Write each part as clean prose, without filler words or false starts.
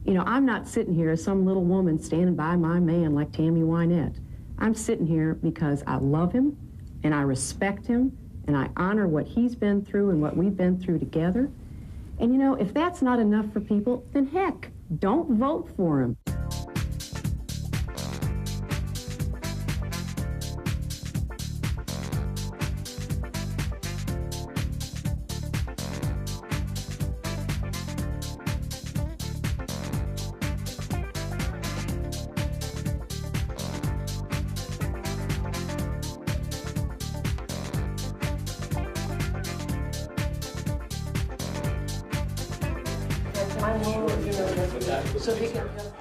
You know, I'm not sitting here as some little woman standing by my man like Tammy Wynette. I'm sitting here because I love him, and I respect him, and I honor what he's been through and what we've been through together. And you know, if that's not enough for people, then heck, don't vote for him.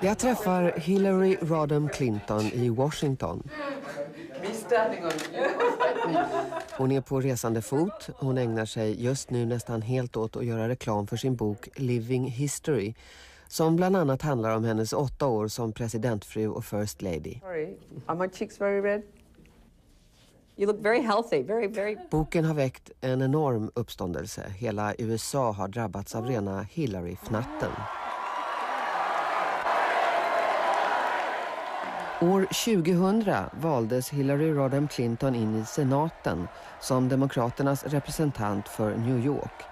Jag träffar Hillary Rodham Clinton i Washington. Hon är på resande fot. Hon ägnar sig just nu nästan helt åt att göra reklam för sin bok Living History, som bland annat handlar om hennes 8 år som presidentfru och first lady. Sorry, are my cheeks very red? You look very healthy, very... Boken har väckt en enorm uppståndelse. Hela USA har drabbats av rena Hillary-fnatten. År 2000 valdes Hillary Rodham Clinton in i senaten som demokraternas representant för New York.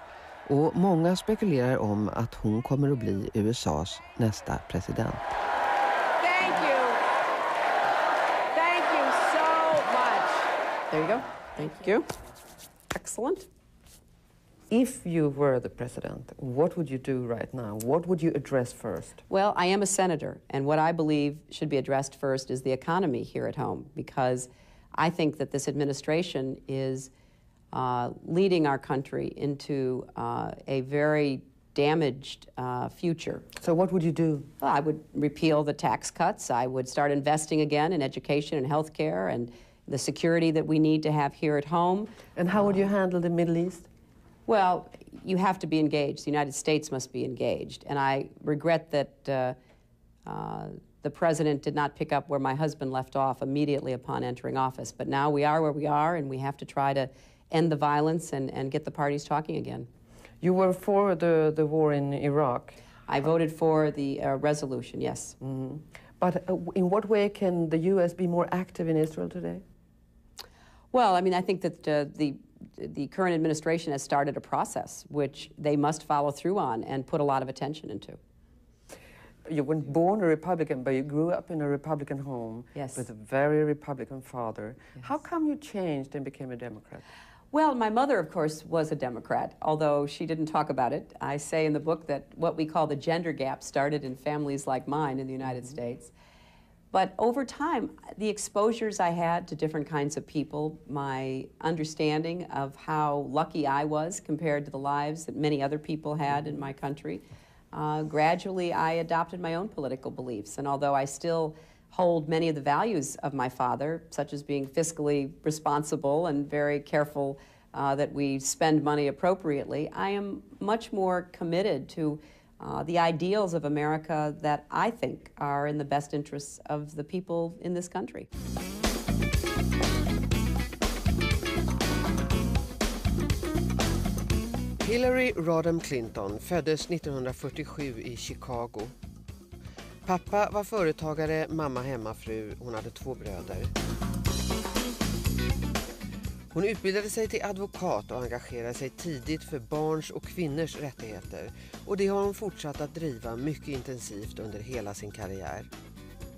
Och många spekulerar om att hon kommer att bli USAs nästa president. Thank you. Thank you so much. There you go. Thank you. Excellent. If you were the president, what would you do right now? What would you address first? Well, I am a senator, and what I believe should be addressed first is the economy here at home, because I think that this administration is leading our country into a very damaged future. So what would you do? Well, I would repeal the tax cuts. I would start investing again in education and health care and the security that we need to have here at home. And how would you handle the Middle East? Well, you have to be engaged. The United States must be engaged. And I regret that the president did not pick up where my husband left off immediately upon entering office. But now we are where we are, and we have to try to end the violence and get the parties talking again. You were for the war in Iraq. I voted for the resolution, yes. Mm-hmm. But in what way can the U.S. be more active in Israel today? Well, I mean, I think that the current administration has started a process which they must follow through on and put a lot of attention into. You weren't born a Republican, but you grew up in a Republican home. Yes. With a very Republican father. Yes. How come you changed and became a Democrat? Well, my mother, of course, was a Democrat, although she didn't talk about it. I say in the book that what we call the gender gap started in families like mine in the United States. But over time, the exposures I had to different kinds of people, my understanding of how lucky I was compared to the lives that many other people had in my country, gradually I adopted my own political beliefs. And although I still hold many of the values of my father, such as being fiscally responsible and very careful that we spend money appropriately, I am much more committed to the ideals of America that I think are in the best interests of the people in this country. Hillary Rodham Clinton föddes 1947 i Chicago. Pappa var företagare, mamma hemmafru, hon hade 2 bröder. Hon utbildade sig till advokat och engagerade sig tidigt för barns och kvinnors rättigheter. Och det har hon fortsatt att driva mycket intensivt under hela sin karriär.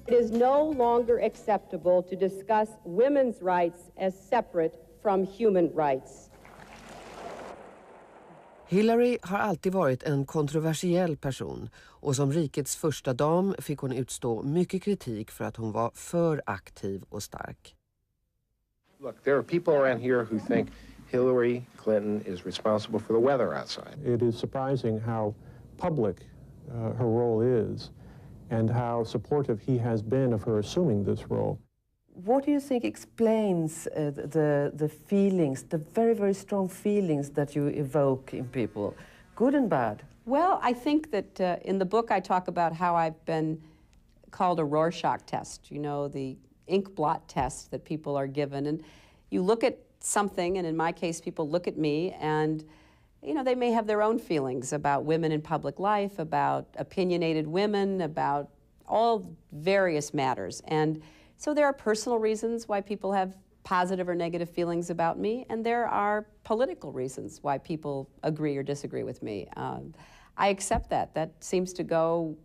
It is no longer acceptable to discuss women's rights as separate from human rights. Hillary har alltid varit en kontroversiell person och som rikets första dam fick hon utstå mycket kritik för att hon var för aktiv och stark. Look, there are people around here who think Hillary Clinton is responsible for the weather outside. It is surprising how public her role is and how supportive he has been of her assuming this role. What do you think explains the feelings, the very, very strong feelings that you evoke in people, good and bad? Well, I think that in the book I talk about how I've been called a Rorschach test, you know, the ink blot test that people are given. And you look at something, and in my case, people look at me, and you know, they may have their own feelings about women in public life, about opinionated women, about all various matters. And so there are personal reasons why people have positive or negative feelings about me, and there are political reasons why people agree or disagree with me. I accept that. That seems to go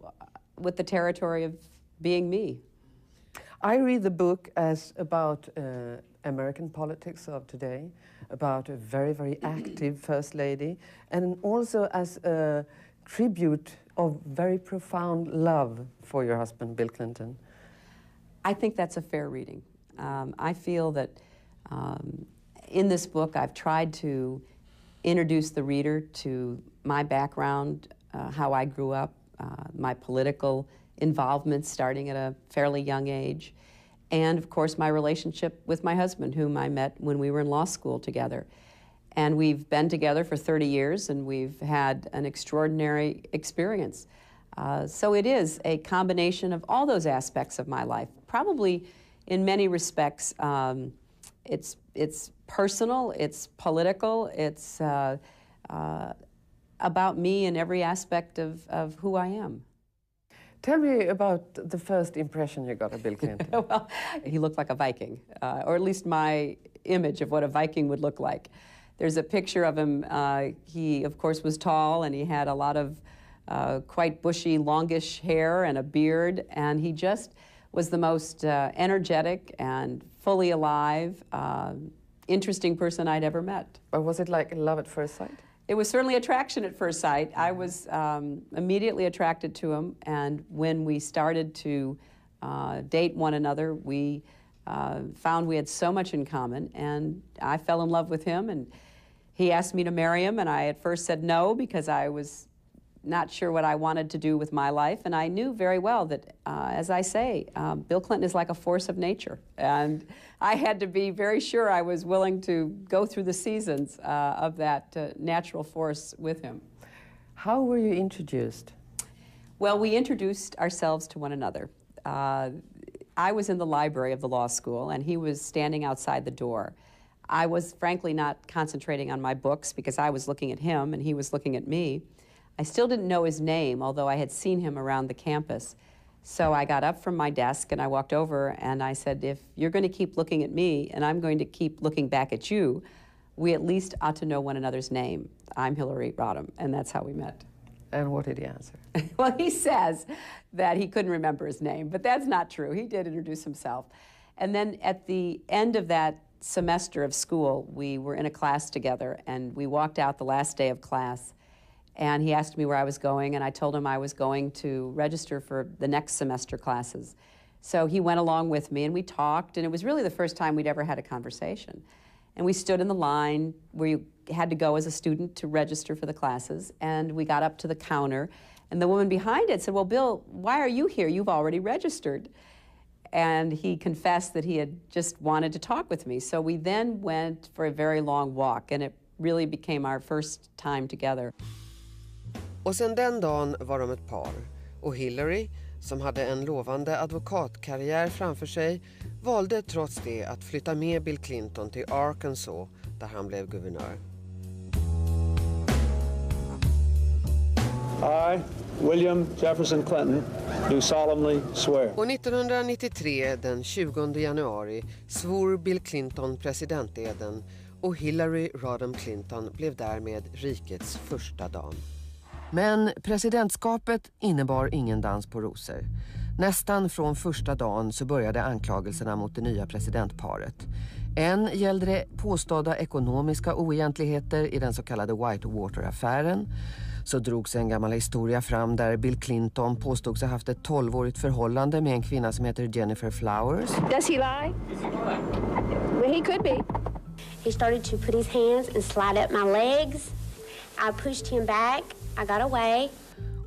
with the territory of being me. I read the book as about American politics of today, about a very, very active First Lady, and also as a tribute of very profound love for your husband, Bill Clinton. I think that's a fair reading. I feel that in this book I've tried to introduce the reader to my background, how I grew up, my political involvement starting at a fairly young age, and of course my relationship with my husband, whom I met when we were in law school together. And we've been together for 30 years and we've had an extraordinary experience. So it is a combination of all those aspects of my life. Probably in many respects, it's personal, it's political, it's about me in every aspect of who I am. Tell me about the first impression you got of Bill Clinton. Well, he looked like a Viking, or at least my image of what a Viking would look like. There's a picture of him. He, of course, was tall, and he had a lot of quite bushy, longish hair and a beard, and he just was the most energetic and fully alive, interesting person I'd ever met. Or was it like love at first sight? It was certainly attraction at first sight. I was immediately attracted to him, and when we started to date one another, we found we had so much in common, and I fell in love with him, and he asked me to marry him, and I at first said no because I was not sure what I wanted to do with my life, and I knew very well that, as I say, Bill Clinton is like a force of nature, and I had to be very sure I was willing to go through the seasons of that natural force with him. How were you introduced? Well, we introduced ourselves to one another. I was in the library of the law school, and he was standing outside the door. I was frankly not concentrating on my books because I was looking at him and he was looking at me. I still didn't know his name, although I had seen him around the campus. So I got up from my desk and I walked over and I said, if you're going to keep looking at me and I'm going to keep looking back at you, we at least ought to know one another's name. I'm Hillary Rodham, and that's how we met. And what did he answer? Well, he says that he couldn't remember his name, but that's not true. He did introduce himself. And then at the end of that semester of school, we were in a class together, and we walked out the last day of class, and he asked me where I was going, and I told him I was going to register for the next semester classes. So he went along with me, and we talked, and it was really the first time we'd ever had a conversation. And we stood in the line where you had to go as a student to register for the classes, and we got up to the counter, and the woman behind it said, well, Bill, why are you here? You've already registered. And he confessed that he had just wanted to talk with me. So we then went for a very long walk, and it really became our first time together. Och sen den dagen var de ett par, och Hillary, som hade en lovande advokatkarriär framför sig, valde trots det att flytta med Bill Clinton till Arkansas, där han blev guvernör. I, William Jefferson Clinton, do solemnly swear. Och 1993, den 20 januari, svor Bill Clinton presidenteden, och Hillary Rodham Clinton blev därmed rikets första dam. Men presidentskapet innebar ingen dans på rosor. Nästan från första dagen så började anklagelserna mot det nya presidentparet. En gällde det påstådda ekonomiska oegentligheter i den så kallade Whitewater-affären. Så drogs en gammal historia fram där Bill Clinton påstod sig haft ett 12-årigt förhållande med en kvinna som heter Jennifer Flowers. Does he lie? Well, he could be. He started to put his hands and slide up my legs. I pushed him back. I got away.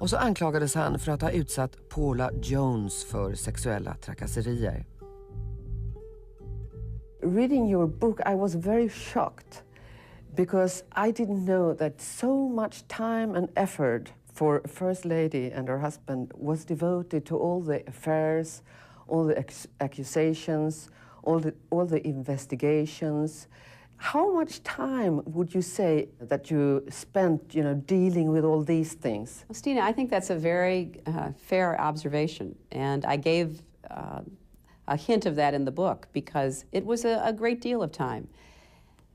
Och så anklagades han för att ha utsatt Paula Jones för sexuella trakasserier. Reading your book, I was very shocked because I didn't know that so much time and effort for First Lady and her husband was devoted to all the affairs, all the accusations, all the investigations. How much time would you say that you spent, dealing with all these things? Well, Stina, I think that's a very fair observation, and I gave a hint of that in the book because it was a great deal of time.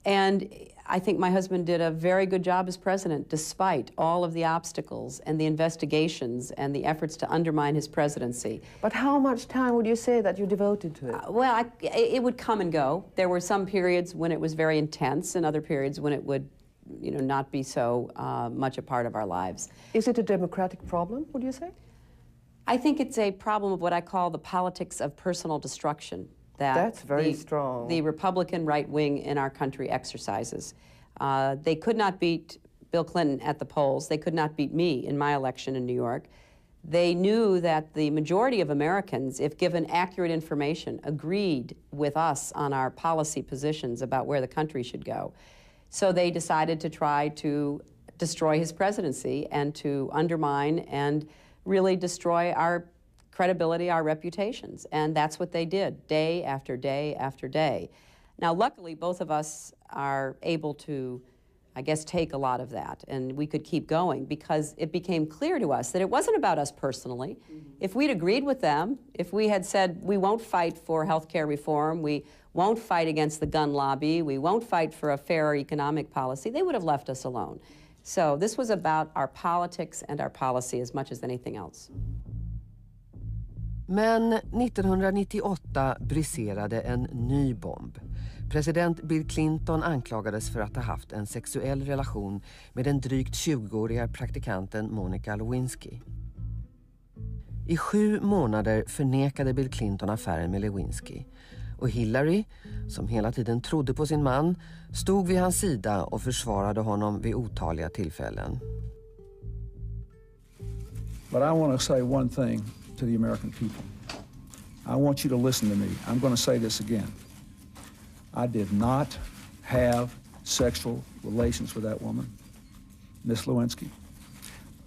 And I think my husband did a very good job as president, despite all of the obstacles and the investigations and the efforts to undermine his presidency. But how much time would you say that you devoted to it? Well, it would come and go. There were some periods when it was very intense and other periods when it would not be so much a part of our lives. Is it a democratic problem, would you say? I think it's a problem of what I call the politics of personal destruction. That's very strong. The Republican right wing in our country exercises. They could not beat Bill Clinton at the polls. They could not beat me in my election in New York. They knew that the majority of Americans, if given accurate information, agreed with us on our policy positions about where the country should go. So they decided to try to destroy his presidency and to undermine and really destroy our credibility, our reputations. And that's what they did, day after day after day. Now, luckily, both of us are able to, I guess, take a lot of that, and we could keep going because it became clear to us that it wasn't about us personally. If we'd agreed with them, if we had said we won't fight for health care reform, we won't fight against the gun lobby, we won't fight for a fairer economic policy, they would have left us alone. So this was about our politics and our policy as much as anything else. Men 1998 briserade en ny bomb. President Bill Clinton anklagades för att ha haft en sexuell relation med den drygt 20-åriga praktikanten Monica Lewinsky. I 7 månader förnekade Bill Clinton affären med Lewinsky. Och Hillary, som hela tiden trodde på sin man, stod vid hans sida och försvarade honom vid otaliga tillfällen. But I want to say one thing to the American people. I want you to listen to me. I'm going to say this again. I did not have sexual relations with that woman, Miss Lewinsky.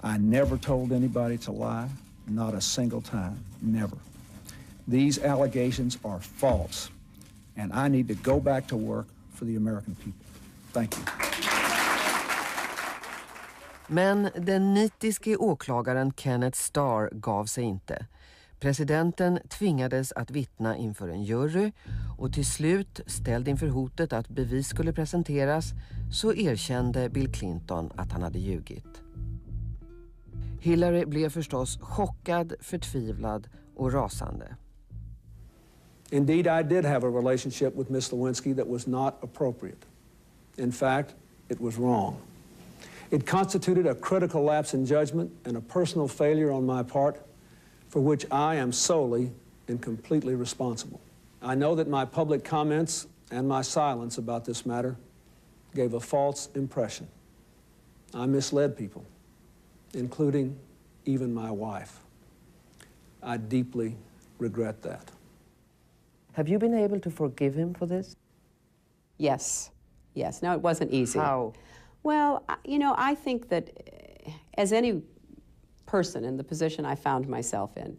I never told anybody to lie, not a single time, never. These allegations are false, and I need to go back to work for the American people. Thank you. Men den nitiske åklagaren Kenneth Starr gav sig inte. Presidenten tvingades att vittna inför en jury och till slut, ställd inför hotet att bevis skulle presenteras, så erkände Bill Clinton att han hade ljugit. Hillary blev förstås chockad, förtvivlad och rasande. Indeed, I did have a relationship with Miss Lewinsky that was not appropriate. In fact, it was wrong. It constituted a critical lapse in judgment and a personal failure on my part for which I am solely and completely responsible. I know that my public comments and my silence about this matter gave a false impression. I misled people, including even my wife. I deeply regret that. Have you been able to forgive him for this? Yes. Yes. No, it wasn't easy. How? Well, I think that as any person in the position I found myself in,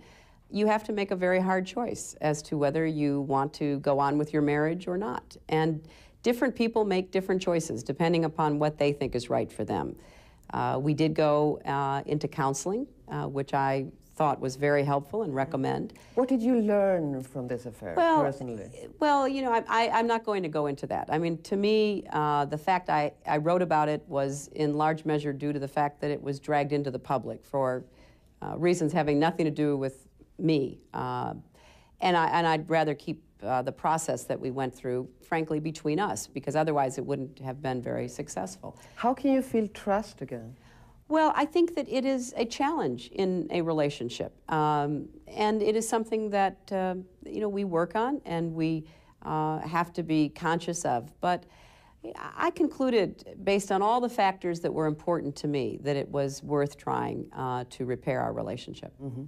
you have to make a very hard choice as to whether you want to go on with your marriage or not. And different people make different choices depending upon what they think is right for them. We did go into counseling, which I thought was very helpful and recommend. What did you learn from this affair personally? Well, I'm not going to go into that. I mean, to me, the fact I wrote about it was in large measure due to the fact that it was dragged into the public for reasons having nothing to do with me. And I'd rather keep the process that we went through, frankly, between us, because otherwise it wouldn't have been very successful. How can you feel trust again? Well, I think that it is a challenge in a relationship, and it is something that we work on and we have to be conscious of. But I concluded, based on all the factors that were important to me, that it was worth trying to repair our relationship. Mm-hmm.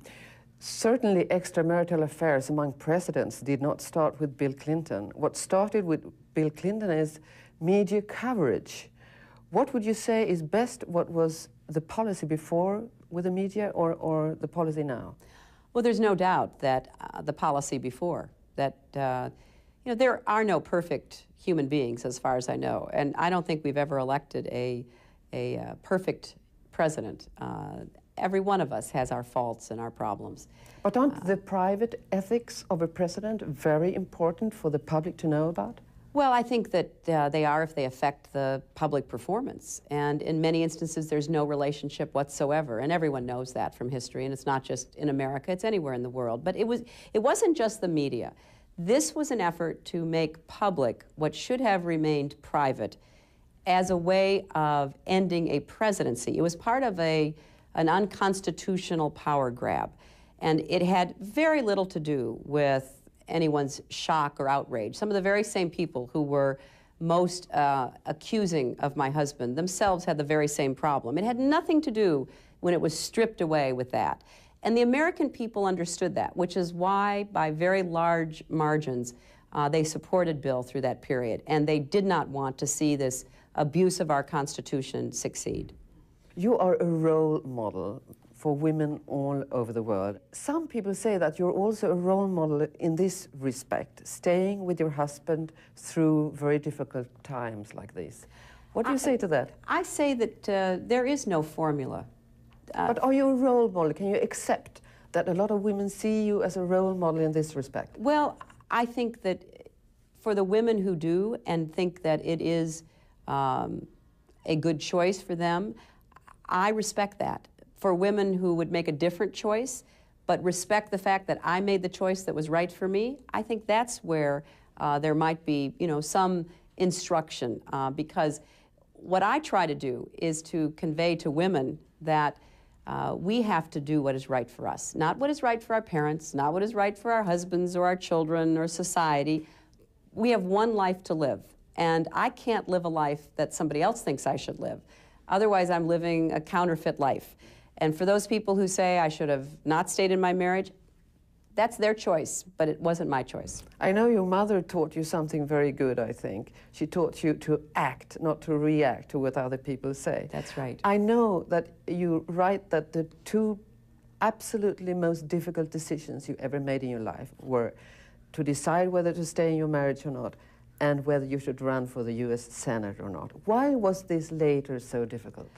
Certainly, extramarital affairs among presidents did not start with Bill Clinton. What started with Bill Clinton is media coverage. What would you say is best? What was the policy before with the media or the policy now? Well, there's no doubt that the policy before, that You know, there are no perfect human beings as far as I know, and I don't think we've ever elected a perfect president. Every one of us has our faults and our problems. But aren't the private ethics of a president very important for the public to know about? Well, I think that they are if they affect the public performance. And in many instances, there's no relationship whatsoever. And everyone knows that from history. And it's not just in America, it's anywhere in the world. But it wasn't just the media. This was an effort to make public what should have remained private as a way of ending a presidency. It was part of an unconstitutional power grab. And it had very little to do with anyone's shock or outrage. Some of the very same people who were most accusing of my husband themselves had the very same problem. It had nothing to do when it was stripped away with that. And the American people understood that, which is why, by very large margins, they supported Bill through that period. And they did not want to see this abuse of our Constitution succeed. You are a role model for women all over the world. Some people say that you're also a role model in this respect, staying with your husband through very difficult times like this. What do you say to that? I say that there is no formula. But are you a role model? Can you accept that a lot of women see you as a role model in this respect? Well, I think that for the women who do and think that it is a good choice for them, I respect that. For women who would make a different choice, but respect the fact that I made the choice that was right for me, I think that's where there might be, some instruction. Because what I try to do is to convey to women that we have to do what is right for us. Not what is right for our parents, not what is right for our husbands or our children or society. We have one life to live, and I can't live a life that somebody else thinks I should live. Otherwise, I'm living a counterfeit life. And for those people who say I should have not stayed in my marriage, that's their choice, but it wasn't my choice. I know your mother taught you something very good, I think. She taught you to act, not to react to what other people say. That's right. I know that you write that the two absolutely most difficult decisions you ever made in your life were to decide whether to stay in your marriage or not, and whether you should run for the US Senate or not. Why was this later so difficult?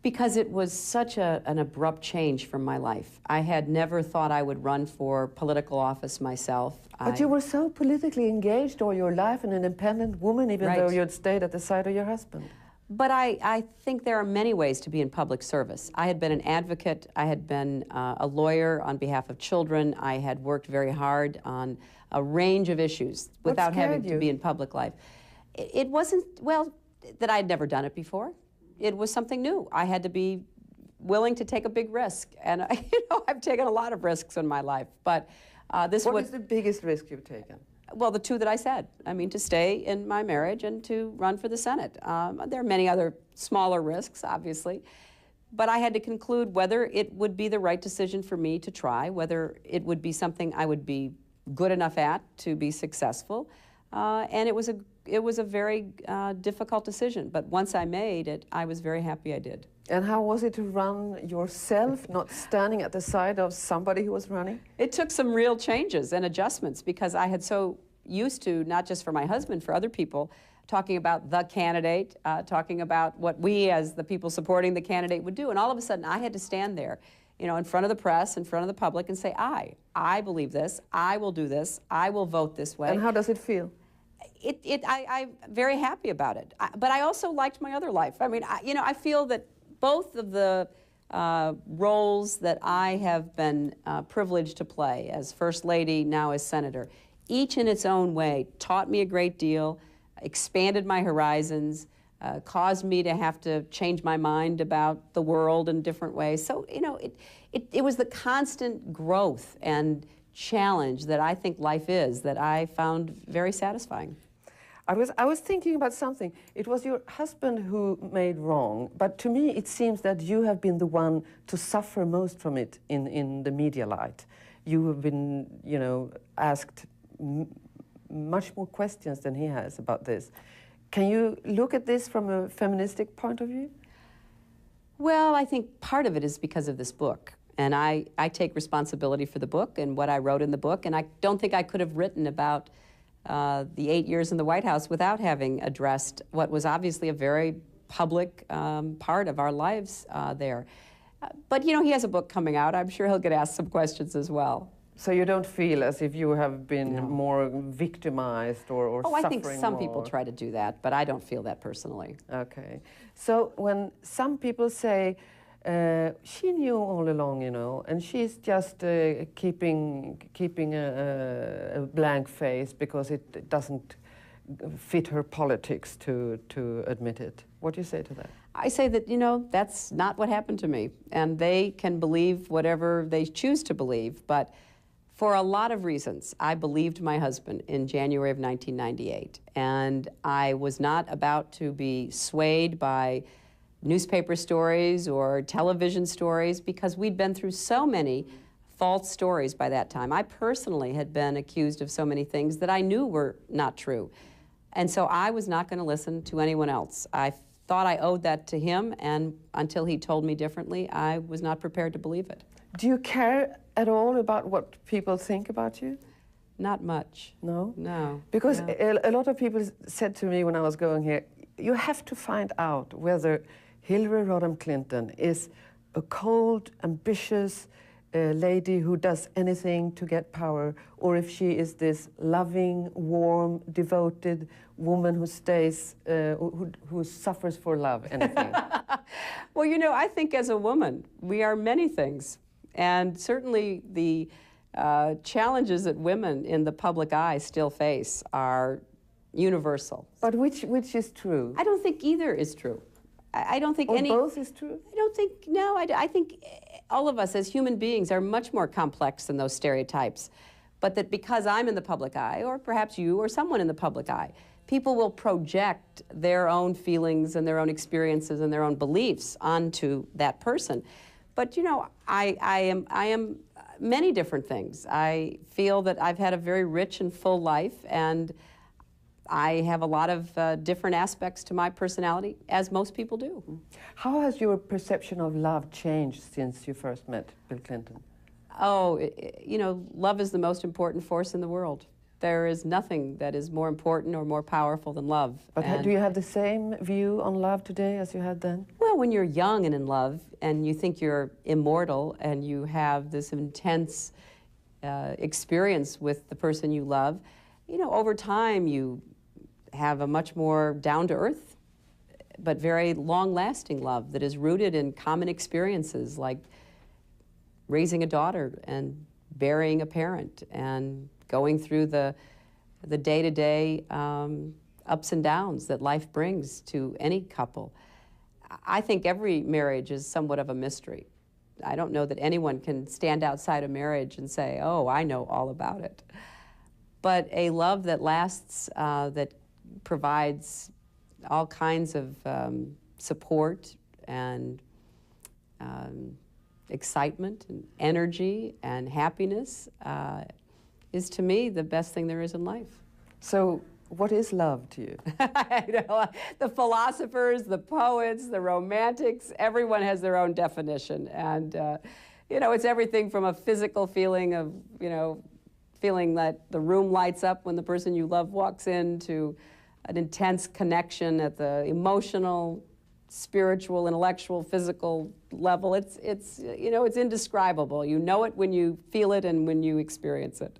Because it was such an abrupt change from my life. I had never thought I would run for political office myself. But you were so politically engaged all your life, an independent woman, even though you had stayed at the side of your husband. But I think there are many ways to be in public service. I had been an advocate. I had been a lawyer on behalf of children. I had worked very hard on a range of issues without having to be in public life. It wasn't, well, that I had never done it before. It was something new. I had to be willing to take a big risk. And I've taken a lot of risks in my life. But this What is the biggest risk you've taken? Well, the two that I said. I mean, to stay in my marriage and to run for the Senate. There are many other smaller risks, obviously. But I had to conclude whether it would be the right decision for me to try, whether it would be something I would be good enough at to be successful. And it was a very difficult decision. But once I made it, I was very happy I did. And how was it to run yourself, not standing at the side of somebody who was running? It took some real changes and adjustments because I had so used to, not just for my husband, for other people, talking about the candidate, talking about what we as the people supporting the candidate would do. And all of a sudden I had to stand there, in front of the press, in front of the public and say, I believe this, I will do this, I will vote this way. And how does it feel? I'm very happy about it. But I also liked my other life. I mean, I feel that both of the roles that I have been privileged to play as First Lady, now as Senator, each in its own way taught me a great deal, expanded my horizons, caused me to have to change my mind about the world in different ways. So, it was the constant growth and challenge that I think life is that I found very satisfying. I was thinking about something. It was your husband who made wrong, but to me it seems that you have been the one to suffer most from it in the media light. You have been, asked much more questions than he has about this. Can you look at this from a feministic point of view? Well, I think part of it is because of this book. And I take responsibility for the book and what I wrote in the book, and I don't think I could have written about the 8 years in the White House without having addressed what was obviously a very public part of our lives there. But, you know, he has a book coming out. I'm sure he'll get asked some questions as well. So you don't feel as if you have been more victimized or Oh, I suffering think some more? people try to do that, but I don't feel that personally. Okay. So when some people say, she knew all along, you know, and she's just keeping a blank face because it doesn't fit her politics to admit it. What do you say to that? I say that, you know, that's not what happened to me, and they can believe whatever they choose to believe, but for a lot of reasons, I believed my husband in January of 1998, and I was not about to be swayed by newspaper stories or television stories because we'd been through so many false stories by that time. I personally had been accused of so many things that I knew were not true. And so I was not going to listen to anyone else. I thought I owed that to him, and until he told me differently, I was not prepared to believe it. Do you care at all about what people think about you? Not much. No? No. Because no. a lot of people said to me when I was going here, you have to find out whether Hillary Rodham Clinton is a cold, ambitious lady who does anything to get power, or if she is this loving, warm, devoted woman who stays, who suffers for love, anything. Well, you know, I think as a woman, we are many things. And certainly the challenges that women in the public eye still face are universal. But which is true? I don't think either is true. I don't think or any... both is true? I don't think, no, I think all of us as human beings are much more complex than those stereotypes. But that because I'm in the public eye, or perhaps you or someone in the public eye, people will project their own feelings and their own experiences and their own beliefs onto that person. But you know, I am many different things. I feel that I've had a very rich and full life, and I have a lot of different aspects to my personality, as most people do. How has your perception of love changed since you first met Bill Clinton? Oh, you know, love is the most important force in the world. There is nothing that is more important or more powerful than love. But do you have the same view on love today as you had then? Well, when you're young and in love, and you think you're immortal, and you have this intense experience with the person you love, you know, over time you have a much more down-to-earth, but very long-lasting love that is rooted in common experiences like raising a daughter and burying a parent and going through the day-to-day ups and downs that life brings to any couple. I think every marriage is somewhat of a mystery. I don't know that anyone can stand outside a marriage and say, oh, I know all about it. But a love that lasts, that provides all kinds of support and excitement and energy and happiness is, to me, the best thing there is in life. So what is love to you? You know, the philosophers, the poets, the romantics, everyone has their own definition. And, you know, it's everything from a physical feeling of, you know, feeling that the room lights up when the person you love walks in, to an intense connection at the emotional, spiritual, intellectual, physical level. It's you know, it's indescribable. You know it when you feel it and when you experience it.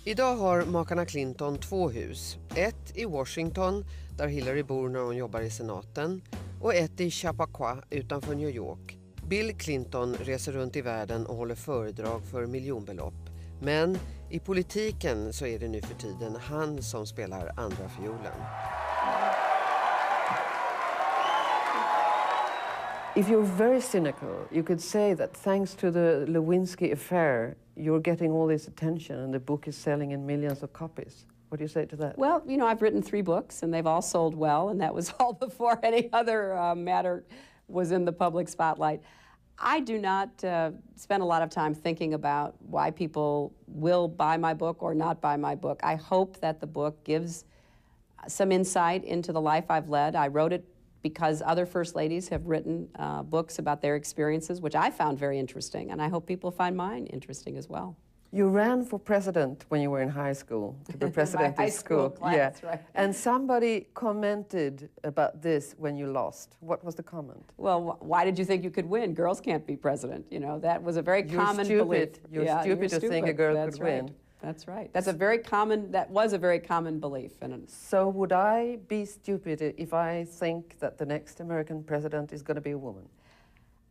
Idag har makarna Clinton 2 hus. Ett i Washington, där Hillary bor när hon jobbar i senaten, och ett i Chappaqua utanför New York. Bill Clinton reser runt i världen och håller föredrag för miljonbelopp. Men i politiken så är det nu för tiden han som spelar andra fiolen. If you're very cynical, you could say that thanks to the Lewinsky affair, you're getting all this attention and the book is selling in millions of copies. What do you say to that? Well, you know, I've written 3 books and they've all sold well, and that was all before any other matter was in the public spotlight. I do not spend a lot of time thinking about why people will buy my book or not buy my book. I hope that the book gives some insight into the life I've led. I wrote it because other First Ladies have written books about their experiences, which I found very interesting, and I hope people find mine interesting as well. You ran for president when you were in high school, to be president My of high school class, yeah. right. And somebody commented about this when you lost. What was the comment? Well, why did you think you could win? Girls can't be president. You know, that was a very common belief. You're stupid to think a girl could win. That's right. That was a very common belief. And so would I be stupid if I think that the next American president is going to be a woman?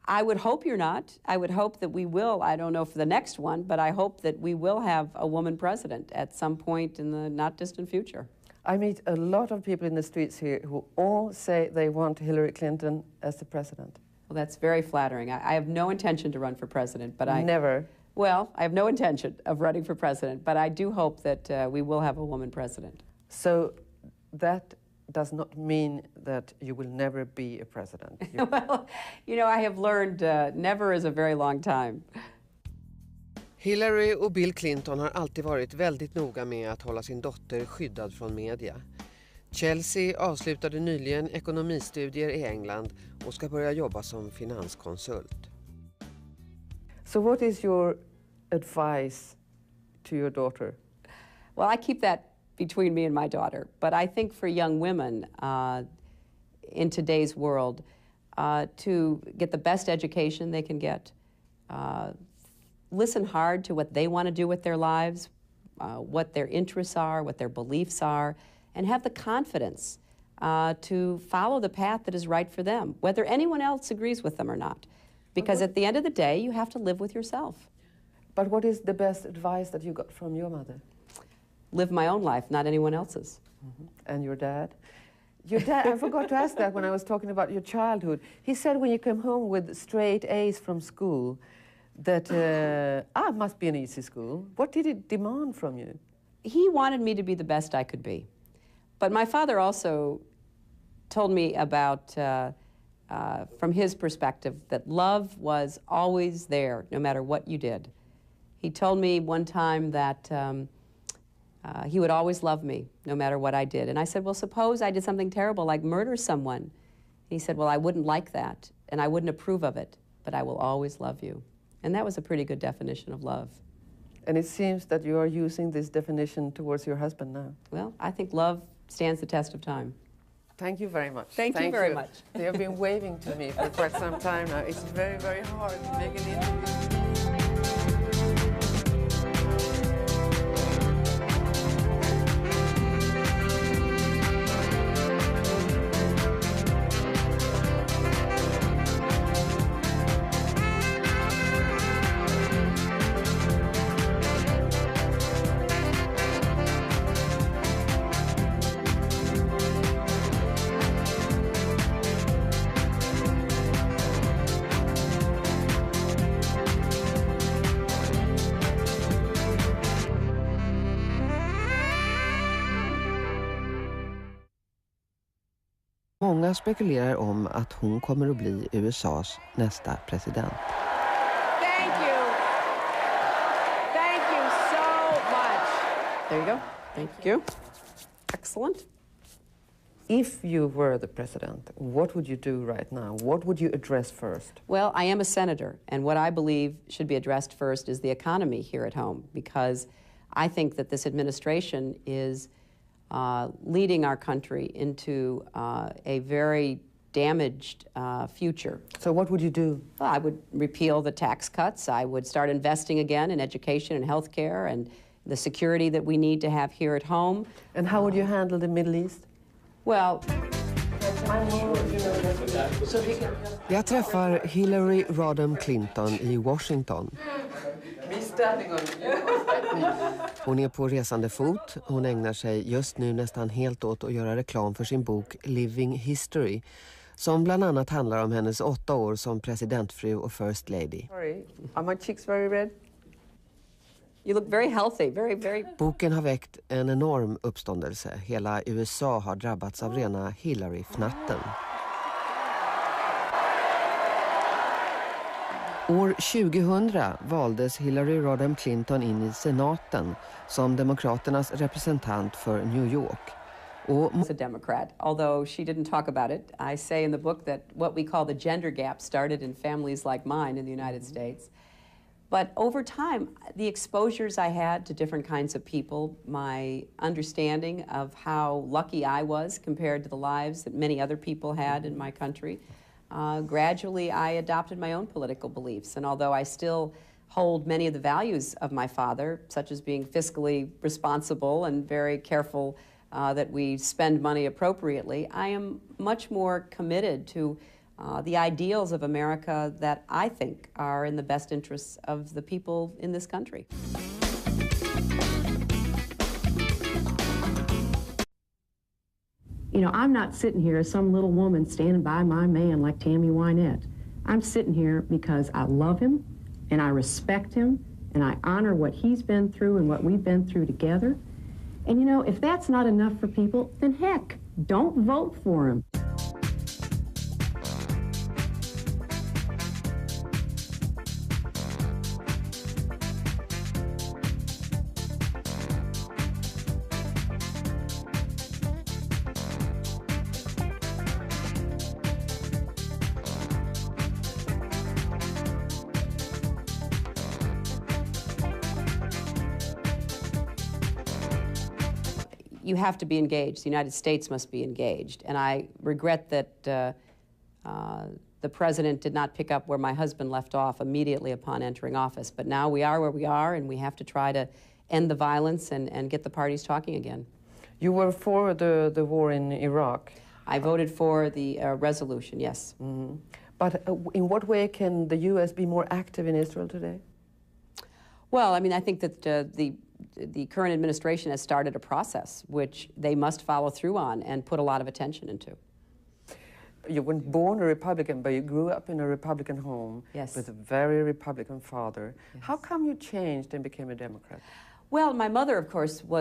I would hope you're not. I would hope that we will, I don't know for the next one, but I hope that we will have a woman president at some point in the not distant future. I meet a lot of people in the streets here who all say they want Hillary Clinton as the president. Well, that's very flattering. I have no intention to run for president, but Never? Well, I have no intention of running for president, but I do hope that we will have a woman president. So that does not mean that you will never be a president. Well, you know, I have learned never is a very long time. Hillary och Bill Clinton har alltid varit väldigt noga med att hålla sin dotter skyddad från media. Chelsea avslutade nyligen ekonomistudier i England och ska börja jobba som finanskonsult. So what is your advice to your daughter? Well, I keep that between me and my daughter. But I think for young women in today's world, to get the best education they can get, listen hard to what they want to do with their lives, what their interests are, what their beliefs are, and have the confidence to follow the path that is right for them, whether anyone else agrees with them or not. Because at the end of the day, you have to live with yourself. But what is the best advice that you got from your mother? Live my own life, not anyone else's. Mm-hmm. And your dad? Your dad, I forgot to ask that when I was talking about your childhood. He said when you came home with straight A's from school that, must be an easy school. What did it demand from you? He wanted me to be the best I could be. But my father also told me about, from his perspective, that love was always there, no matter what you did. He told me one time that he would always love me, no matter what I did. And I said, well, suppose I did something terrible, like murder someone. He said, well, I wouldn't like that, and I wouldn't approve of it, but I will always love you. And that was a pretty good definition of love. And it seems that you are using this definition towards your husband now. Well, I think love stands the test of time. Thank you very much. Thank you very much. They have been waving to me for quite some time now. It's very, very hard to make an interview. Många spekulerar om att hon kommer att bli USAs nästa president. Thank you. Thank you so much. There you go. Thank you. Excellent. If you were the president, what would you do right now? What would you address first? Well, I am a senator, and what I believe should be addressed first is the economy here at home, because I think that this administration is leading our country into a very damaged future. So what would you do? Well, I would repeal the tax cuts. I would start investing again in education and health care and the security that we need to have here at home. And how would you handle the Middle East? Well, jag träffar Hillary Rodham Clinton i Washington. Hon är på resande fot. Hon ägnar sig just nu nästan helt åt att göra reklam för sin bok Living History, som bland annat handlar om hennes 8 år som presidentfru och first lady. Sorry, are my cheeks very red? You look very healthy, very, very... Boken har väckt en enorm uppståndelse. Hela USA har drabbats av rena Hillary-fnatten. År 2000 valdes Hillary Rodham Clinton in i senaten som demokraternas representant för New York. As a Democrat, although she didn't talk about it, I say in the book that what we call the gender gap started in families like mine in the United States. But over time, the exposures I had to different kinds of people, my understanding of how lucky I was compared to the lives that many other people had in my country, gradually I adopted my own political beliefs. And although I still hold many of the values of my father, such as being fiscally responsible and very careful that we spend money appropriately, I am much more committed to the ideals of America that I think are in the best interests of the people in this country. You know, I'm not sitting here as some little woman standing by my man like Tammy Wynette. I'm sitting here because I love him, and I respect him, and I honor what he's been through and what we've been through together. And you know, if that's not enough for people, then heck, don't vote for him. You have to be engaged. The United States must be engaged. And I regret that the president did not pick up where my husband left off immediately upon entering office. But now we are where we are, and we have to try to end the violence and get the parties talking again. You were for the war in Iraq? I voted for the resolution, yes. Mm-hmm. But in what way can the U.S. be more active in Israel today? Well, I mean, I think that the current administration has started a process which they must follow through on and put a lot of attention into. You weren't born a Republican, but you grew up in a Republican home. Yes. With a very Republican father. Yes. How come you changed and became a Democrat? Well, my mother, of course, was